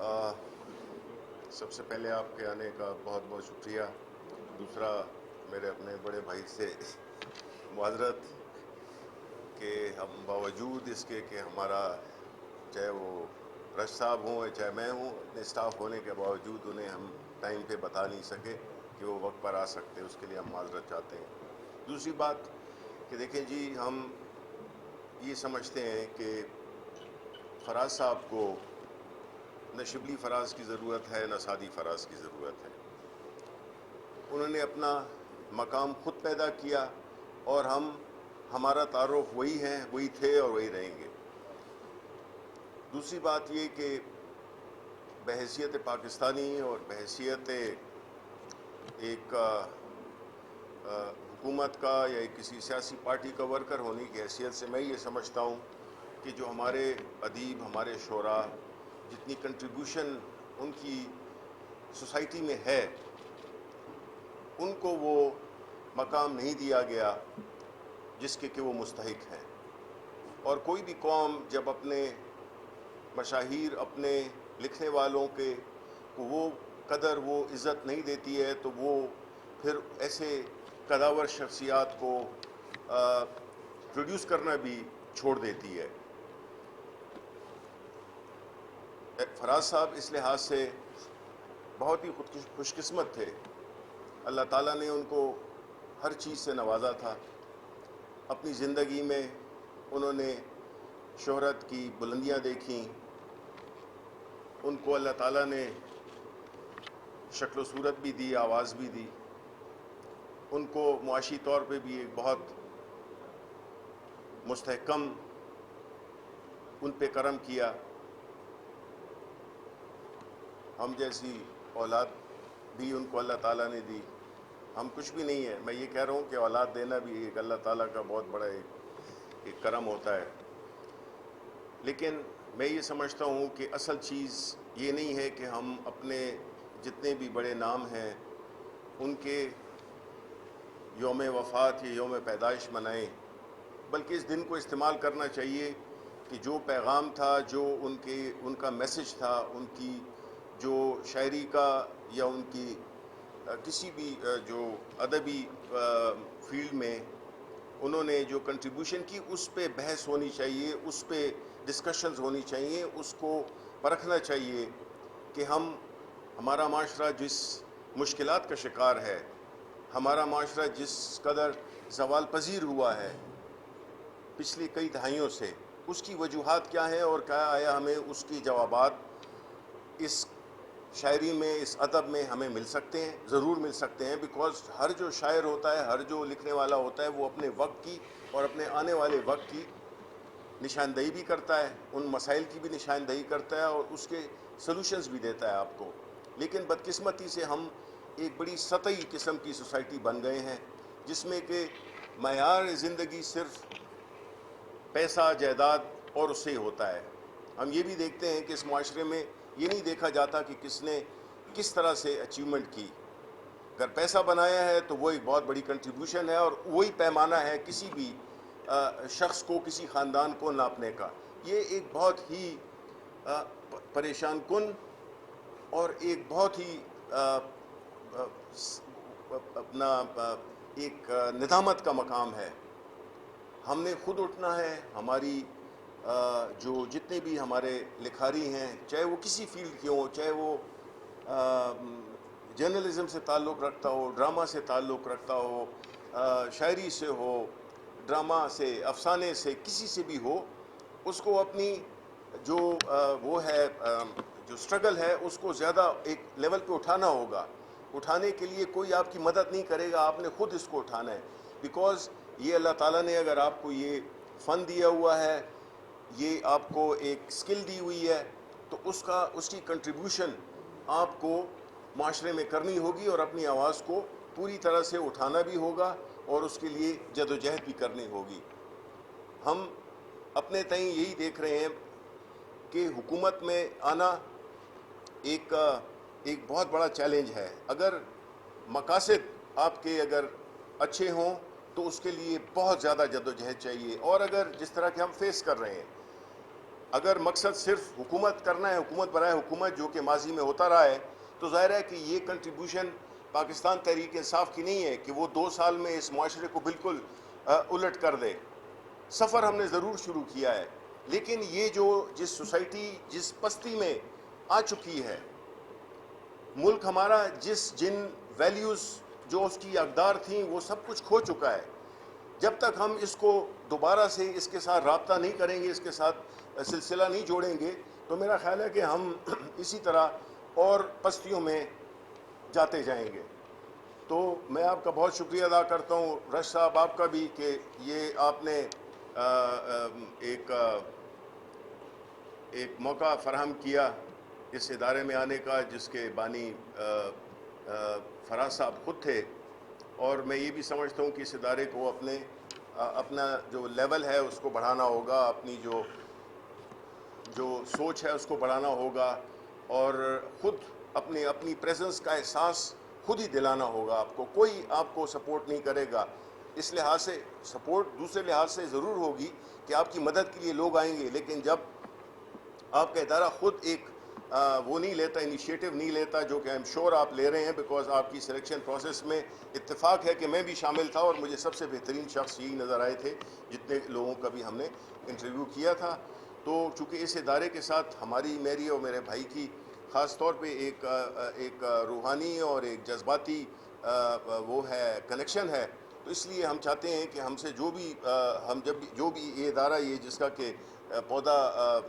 آ، سب سے پہلے آپ کے آنے کا بہت بہت شکریہ. دوسرا میرے اپنے بڑے بھائی سے معذرت کہ ہم باوجود اس کے کہ ہمارا چاہے وہ رش صاحب ہوں یا چاہے میں ہوں اتنے اسٹاف ہونے کے باوجود انہیں ہم ٹائم پہ بتا نہیں سکے کہ وہ وقت پر آ سکتے. اس کے لیے ہم معذرت چاہتے ہیں. دوسری بات کہ دیکھیں جی, ہم یہ سمجھتے ہیں کہ فراز صاحب کو نہ شبلی فراز کی ضرورت ہے نہ سعدی فراز کی ضرورت ہے. انہوں نے اپنا مقام خود پیدا کیا اور ہمارا تعارف وہی ہیں, وہی تھے اور وہی رہیں گے. دوسری بات یہ کہ بحیثیت پاکستانی اور بحیثیت ایک حکومت کا یا کسی سیاسی پارٹی کا ورکر ہونے کی حیثیت سے میں یہ سمجھتا ہوں کہ جو ہمارے ادیب, ہمارے شعراء, جتنی کنٹریبیوشن ان کی سوسائٹی میں ہے, ان کو وہ مقام نہیں دیا گیا جس کے کہ وہ مستحق ہیں. اور کوئی بھی قوم جب اپنے مشاہیر, اپنے لکھنے والوں کے کو وہ قدر, وہ عزت نہیں دیتی ہے تو وہ پھر ایسے قداور شخصیات کو پروڈیوس کرنا بھی چھوڑ دیتی ہے. فراز صاحب اس لحاظ سے بہت ہی خوش قسمت تھے. اللہ تعالیٰ نے ان کو ہر چیز سے نوازا تھا. اپنی زندگی میں انہوں نے شہرت کی بلندیاں دیکھیں, ان کو اللہ تعالیٰ نے شکل و صورت بھی دی, آواز بھی دی. ان کو معاشی طور پہ بھی ایک بہت مستحکم ان پہ کرم کیا. ہم جیسی اولاد بھی ان کو اللہ تعالیٰ نے دی. ہم کچھ بھی نہیں ہے, میں یہ کہہ رہا ہوں کہ اولاد دینا بھی ایک اللہ تعالیٰ کا بہت بڑا ایک کرم ہوتا ہے. لیکن میں یہ سمجھتا ہوں کہ اصل چیز یہ نہیں ہے کہ ہم اپنے جتنے بھی بڑے نام ہیں ان کے یوم وفات یا یوم پیدائش منائیں, بلکہ اس دن کو استعمال کرنا چاہیے کہ جو پیغام تھا, جو ان کا میسج تھا, ان کی جو شاعری کا یا ان کی کسی بھی جو ادبی فیلڈ میں انہوں نے جو کنٹریبیوشن کی, اس پہ بحث ہونی چاہیے, اس پہ ڈسکشنز ہونی چاہیے. اس کو پرکھنا چاہیے کہ ہمارا معاشرہ جس مشکلات کا شکار ہے, ہمارا معاشرہ جس قدر زوال پذیر ہوا ہے پچھلی کئی دہائیوں سے, اس کی وجوہات کیا ہیں اور کیا آیا ہمیں اس کی جوابات اس شاعری میں, اس ادب میں ہمیں مل سکتے ہیں. ضرور مل سکتے ہیں, بیکاز ہر جو شاعر ہوتا ہے, ہر جو لکھنے والا ہوتا ہے, وہ اپنے وقت کی اور اپنے آنے والے وقت کی نشاندہی بھی کرتا ہے, ان مسائل کی بھی نشاندہی کرتا ہے اور اس کے سلوشنز بھی دیتا ہے آپ کو. لیکن بدقسمتی سے ہم ایک بڑی سطحی قسم کی سوسائٹی بن گئے ہیں جس میں کہ معیار زندگی صرف پیسہ, جائیداد اور اس سے ہوتا ہے. ہم یہ بھی دیکھتے ہیں کہ اس معاشرے میں یہ نہیں دیکھا جاتا کہ کس نے کس طرح سے اچیومنٹ کی. اگر پیسہ بنایا ہے تو وہ ایک بہت بڑی کنٹریبیوشن ہے اور وہی پیمانہ ہے کسی بھی شخص کو, کسی خاندان کو ناپنے کا. یہ ایک بہت ہی پریشان کن اور ایک بہت ہی اپنا ایک ندامت کا مقام ہے. ہم نے خود اٹھنا ہے. ہماری جو جتنے بھی ہمارے لکھاری ہیں, چاہے وہ کسی فیلڈ کے ہوں, چاہے وہ جرنلزم سے تعلق رکھتا ہو, ڈرامہ سے تعلق رکھتا ہو, شاعری سے ہو, ڈرامہ سے, افسانے سے, کسی سے بھی ہو, اس کو اپنی جو وہ ہے جو سٹرگل ہے اس کو زیادہ ایک لیول پہ اٹھانا ہوگا. اٹھانے کے لیے کوئی آپ کی مدد نہیں کرے گا, آپ نے خود اس کو اٹھانا ہے. بیکاز یہ اللہ تعالیٰ نے اگر آپ کو یہ فن دیا ہوا ہے, یہ آپ کو ایک سکل دی ہوئی ہے, تو اس کی کنٹریبیوشن آپ کو معاشرے میں کرنی ہوگی اور اپنی آواز کو پوری طرح سے اٹھانا بھی ہوگا اور اس کے لیے جدوجہد بھی کرنی ہوگی. ہم اپنے تئیں یہی دیکھ رہے ہیں کہ حکومت میں آنا ایک بہت بڑا چیلنج ہے. اگر مقاصد آپ کے اگر اچھے ہوں تو اس کے لیے بہت زیادہ جدوجہد چاہیے. اور اگر جس طرح کہ ہم فیس کر رہے ہیں, اگر مقصد صرف حکومت کرنا ہے، حکومت برائے حکومت، جو کہ ماضی میں ہوتا رہا ہے، تو ظاہر ہے کہ یہ کنٹریبیوشن پاکستان تحریک انصاف کی نہیں ہے کہ وہ 2 سال میں اس معاشرے کو بالکل الٹ کر دے. سفر ہم نے ضرور شروع کیا ہے، لیکن یہ جو جس سوسائٹی جس پستی میں آ چکی ہے، ملک ہمارا جن ویلیوز جو اس کی اقدار تھیں وہ سب کچھ کھو چکا ہے. جب تک ہم اس کو دوبارہ سے اس کے ساتھ رابطہ نہیں کریں گے، اس کے ساتھ سلسلہ نہیں جوڑیں گے، تو میرا خیال ہے کہ ہم اسی طرح اور پستیوں میں جاتے جائیں گے. تو میں آپ کا بہت شکریہ ادا کرتا ہوں رش صاحب، آپ کا بھی، کہ یہ آپ نے ایک موقع فراہم کیا اس ادارے میں آنے کا، جس کے بانی فراز صاحب خود تھے. اور میں یہ بھی سمجھتا ہوں کہ اس ادارے کو اپنا جو لیول ہے اس کو بڑھانا ہوگا، اپنی جو سوچ ہے اس کو بڑھانا ہوگا، اور خود اپنی پریزنس کا احساس خود ہی دلانا ہوگا. آپ کو کوئی آپ کو سپورٹ نہیں کرے گا. اس لحاظ سے سپورٹ دوسرے لحاظ سے ضرور ہوگی کہ آپ کی مدد کے لیے لوگ آئیں گے، لیکن جب آپ کا ادارہ خود ایک وہ نہیں لیتا، انیشیٹو نہیں لیتا، جو کہ آئی ایم شور آپ لے رہے ہیں، بیکاز آپ کی سلیکشن پروسیس میں اتفاق ہے کہ میں بھی شامل تھا، اور مجھے سب سے بہترین شخص یہی نظر آئے تھے جتنے لوگوں کا بھی ہم نے انٹرویو کیا تھا. تو چونکہ اس ادارے کے ساتھ میری اور میرے بھائی کی خاص طور پہ ایک روحانی اور ایک جذباتی وہ ہے، کنیکشن ہے، تو اس لیے ہم چاہتے ہیں کہ ہم سے جو بھی یہ ادارہ، یہ جس کا کہ پودا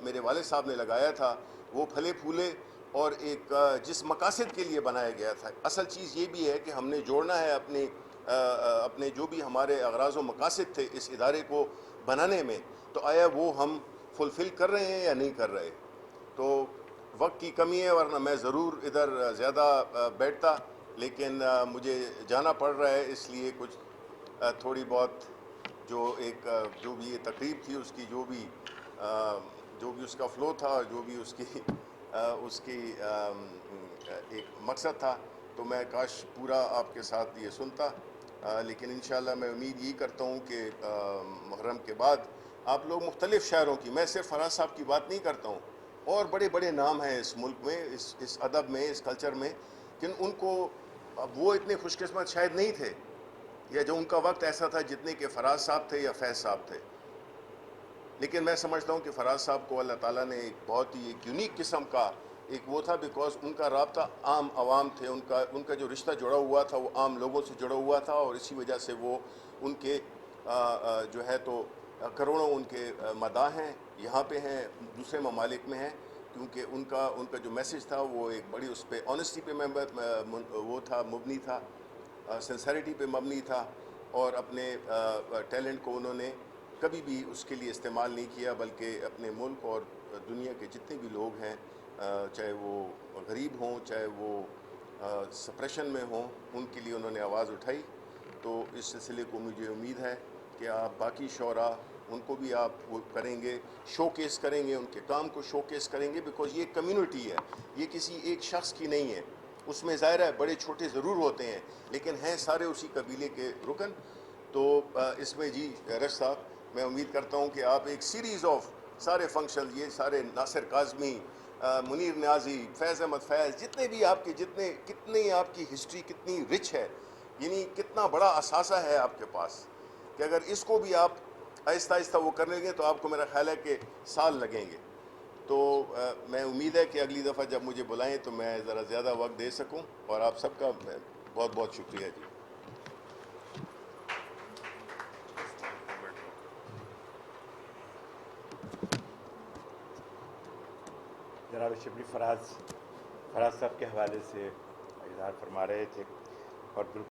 میرے والد صاحب نے لگایا تھا، وہ پھلے پھولے، اور ایک جس مقاصد کے لیے بنایا گیا تھا. اصل چیز یہ بھی ہے کہ ہم نے جوڑنا ہے اپنے جو بھی ہمارے اغراض و مقاصد تھے اس ادارے کو بنانے میں، تو آیا وہ ہم فلفل کر رہے ہیں یا نہیں کر رہے. تو وقت کی کمی ہے، ورنہ میں ضرور ادھر زیادہ بیٹھتا، لیکن مجھے جانا پڑ رہا ہے، اس لیے کچھ تھوڑی بہت جو بھی یہ تقریب تھی، اس کی جو بھی اس کا فلو تھا، جو بھی اس کی ایک مقصد تھا، تو میں کاش پورا آپ کے ساتھ یہ سنتا. لیکن انشاءاللہ میں امید یہ کرتا ہوں کہ محرم کے بعد آپ لوگ مختلف شاعروں کی، میں صرف فراز صاحب کی بات نہیں کرتا ہوں، اور بڑے بڑے نام ہیں اس ملک میں، اس ادب میں، اس کلچر میں، کہ ان کو وہ اتنے خوش قسمت شاید نہیں تھے، یا جو ان کا وقت ایسا تھا جتنے کہ فراز صاحب تھے یا فیض صاحب تھے. لیکن میں سمجھتا ہوں کہ فراز صاحب کو اللہ تعالیٰ نے ایک بہت ہی ایک یونیک قسم کا ایک وہ تھا، بیکاز ان کا رابطہ عام عوام تھے، ان کا جو رشتہ جڑا ہوا تھا وہ عام لوگوں سے جڑا ہوا تھا، اور اسی وجہ سے وہ ان کے جو ہے تو کروڑوں ان کے مداح ہیں، یہاں پہ ہیں، دوسرے ممالک میں ہیں، کیونکہ ان کا جو میسج تھا وہ ایک بڑی اس پہ آنیسٹی پہ وہ تھا، مبنی تھا، سنسیریٹی پہ مبنی تھا، اور اپنے ٹیلنٹ کو انہوں نے کبھی بھی اس کے لیے استعمال نہیں کیا، بلکہ اپنے ملک اور دنیا کے جتنے بھی لوگ ہیں، چاہے وہ غریب ہوں، چاہے وہ سپریشن میں ہوں، ان کے لیے انہوں نے آواز اٹھائی. تو اس سلسلے کو مجھے امید ہے کہ آپ باقی شعراء ان کو بھی آپ وہ کریں گے، شو کیس کریں گے، ان کے کام کو شو کیس کریں گے، بیکاز یہ کمیونٹی ہے، یہ کسی ایک شخص کی نہیں ہے. اس میں ظاہر ہے بڑے چھوٹے ضرور ہوتے ہیں، لیکن ہیں سارے اسی قبیلے کے رکن. تو اس میں جی رش صاحب، میں امید کرتا ہوں کہ آپ ایک سیریز آف سارے فنکشن، یہ سارے ناصر کاظمی، منیر نیازی، فیض احمد فیض، جتنے بھی آپ کے کتنی آپ کی ہسٹری کتنی رچ ہے، یعنی کتنا بڑا اثاثہ ہے آپ کے پاس، کہ اگر اس کو بھی آپ آہستہ آہستہ وہ کر لیں گے تو آپ کو میرا خیال ہے کہ سال لگیں گے. تو میں امید ہے کہ اگلی دفعہ جب مجھے بلائیں تو میں ذرا زیادہ وقت دے سکوں، اور آپ سب کا بہت بہت شکریہ جی. جناب شبلی فراز صاحب کے حوالے سے اظہار فرما رہے تھے، اور بالکل